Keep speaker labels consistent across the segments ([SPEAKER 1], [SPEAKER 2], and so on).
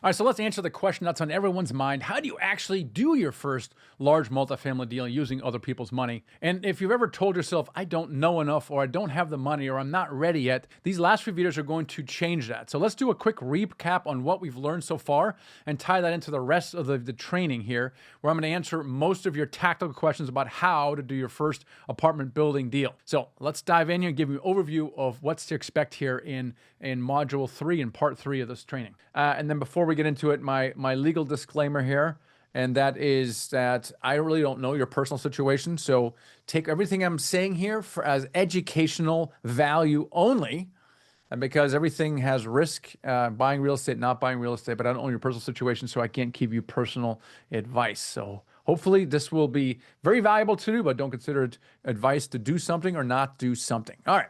[SPEAKER 1] All right, so let's answer the question that's on everyone's mind. How do you actually do your first large multifamily deal using other people's money? And if you've ever told yourself, I don't know enough, or I don't have the money, or I'm not ready yet, these last few videos are going to change that. So let's do a quick recap on what we've learned so far and tie that into the rest of the training here, where I'm going to answer most of your tactical questions about how to do your first apartment building deal. So let's dive in here and give you an overview of what's to expect here in module 3 and part 3 of this training. And then before we get into it, my legal disclaimer here, and that is that I really don't know your personal situation. So take everything I'm saying here as educational value only. And because everything has risk, buying real estate, not buying real estate, but I don't know your personal situation, so I can't give you personal advice. So hopefully this will be very valuable to you, but don't consider it advice to do something or not do something. All right.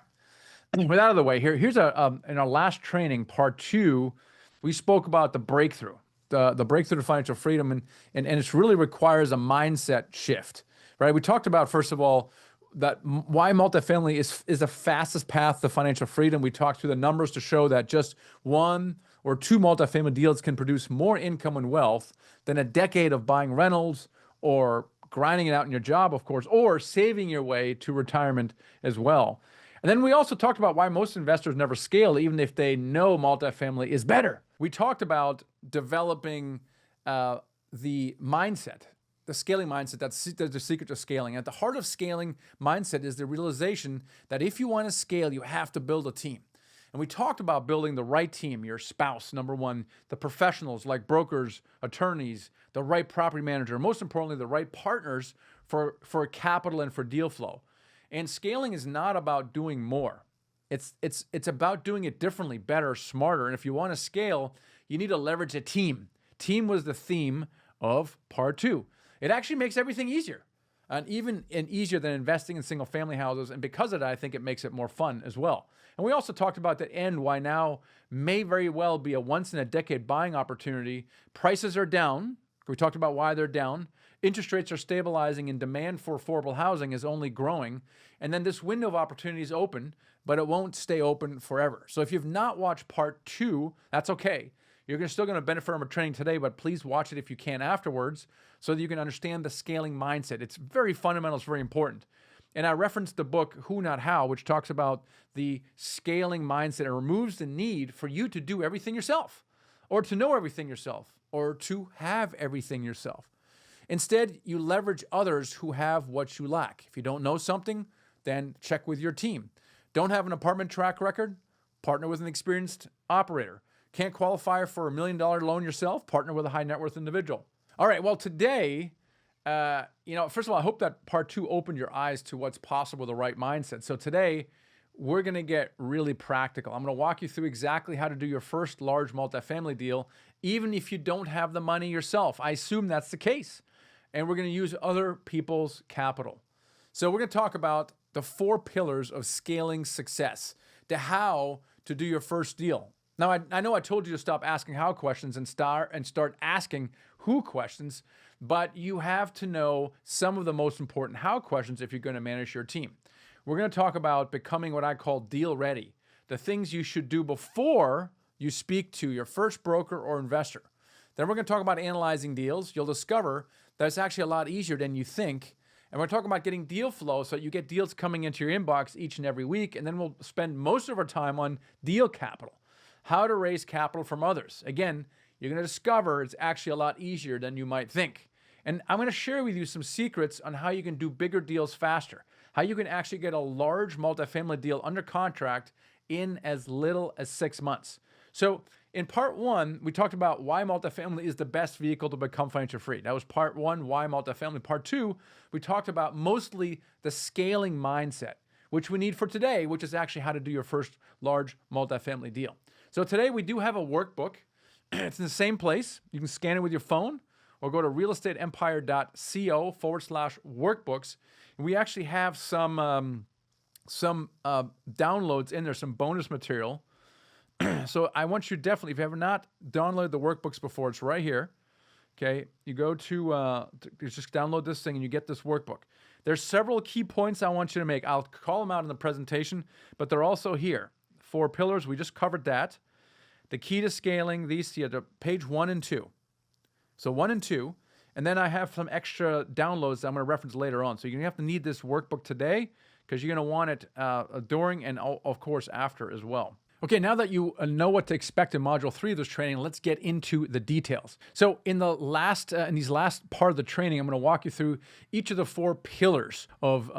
[SPEAKER 1] With that out of the way, here's in our last training, part 2, we spoke about the breakthrough, the breakthrough to financial freedom, and it really requires a mindset shift, right? We talked about, first of all, that why multifamily is the fastest path to financial freedom. We talked through the numbers to show that just 1 or 2 multifamily deals can produce more income and wealth than a decade of buying rentals or grinding it out in your job, of course, or saving your way to retirement as well. And then we also talked about why most investors never scale, even if they know multifamily is better. We talked about developing the mindset, the scaling mindset. That's the secret to scaling. At the heart of scaling mindset is the realization that if you want to scale, you have to build a team. And we talked about building the right team, your spouse, number one, the professionals like brokers, attorneys, the right property manager, most importantly, the right partners for capital and for deal flow. And scaling is not about doing more. It's about doing it differently, better, smarter. And if you want to scale, you need to leverage a team. Team was the theme of part 2. It actually makes everything easier, and easier than investing in single family houses. And because of that, I think it makes it more fun as well. And we also talked about the end, why now may very well be a once in a decade buying opportunity. Prices are down. We talked about why they're down. Interest rates are stabilizing and demand for affordable housing is only growing. And then this window of opportunity is open, but it won't stay open forever. So if you've not watched part 2, that's okay. You're still going to benefit from a training today, but please watch it if you can afterwards so that you can understand the scaling mindset. It's very fundamental. It's very important. And I referenced the book, Who Not How, which talks about the scaling mindset. It removes the need for you to do everything yourself or to know everything yourself or to have everything yourself. Instead, you leverage others who have what you lack. If you don't know something, then check with your team. Don't have an apartment track record? Partner with an experienced operator. Can't qualify for a $1 million loan yourself? Partner with a high net worth individual. All right, well, today, first of all, I hope that part 2 opened your eyes to what's possible with the right mindset. So today, we're going to get really practical. I'm going to walk you through exactly how to do your first large multifamily deal, even if you don't have the money yourself. I assume that's the case. And we're going to use other people's capital. So we're going to talk about the 4 pillars of scaling success, to how to do your first deal. Now, I know I told you to stop asking how questions and start asking who questions, but you have to know some of the most important how questions if you're going to manage your team. We're going to talk about becoming what I call deal ready, the things you should do before you speak to your first broker or investor. Then we're going to talk about analyzing deals. You'll discover that it's actually a lot easier than you think. And we're talking about getting deal flow so that you get deals coming into your inbox each and every week. And then we'll spend most of our time on deal capital, how to raise capital from others. Again, you're going to discover it's actually a lot easier than you might think. And I'm going to share with you some secrets on how you can do bigger deals faster, how you can actually get a large multifamily deal under contract in as little as 6 months. So in part 1, we talked about why multifamily is the best vehicle to become financially free. That was part 1, why multifamily. Part 2, we talked about mostly the scaling mindset, which we need for today, which is actually how to do your first large multifamily deal. So today we do have a workbook. It's in the same place. You can scan it with your phone or go to realestateempire.co/workbooks. And we actually have some downloads in there, some bonus material. So I want you definitely, if you have not downloaded the workbooks before, it's right here. Okay, you go to just download this thing and you get this workbook. There's several key points I want you to make. I'll call them out in the presentation, but they're also here. 4 pillars, we just covered that. the key to scaling, these see at page 1 and 2. So 1 and 2. And then I have some extra downloads that I'm going to reference later on. So you're going to have to need this workbook today because you're going to want it during and, of course, after as well. Okay, now that you know what to expect in Module 3 of this training, let's get into the details. So in the these last part of the training, I'm going to walk you through each of the 4 pillars of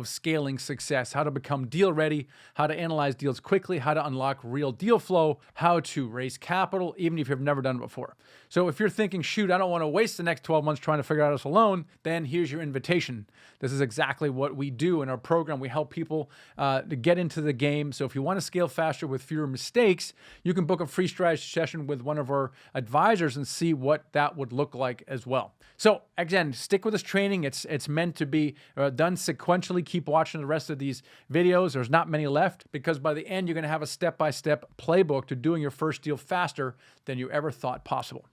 [SPEAKER 1] scaling success: how to become deal ready, how to analyze deals quickly, how to unlock real deal flow, how to raise capital, even if you've never done it before. So if you're thinking, shoot, I don't want to waste the next 12 months trying to figure out this alone, then here's your invitation. This is exactly what we do in our program. We help people to get into the game. So if you want to scale faster with fewer mistakes, you can book a free strategy session with one of our advisors and see what that would look like as well. So again, stick with this training. It's meant to be done sequentially. Keep watching the rest of these videos. There's not many left, because by the end, you're going to have a step-by-step playbook to doing your first deal faster than you ever thought possible.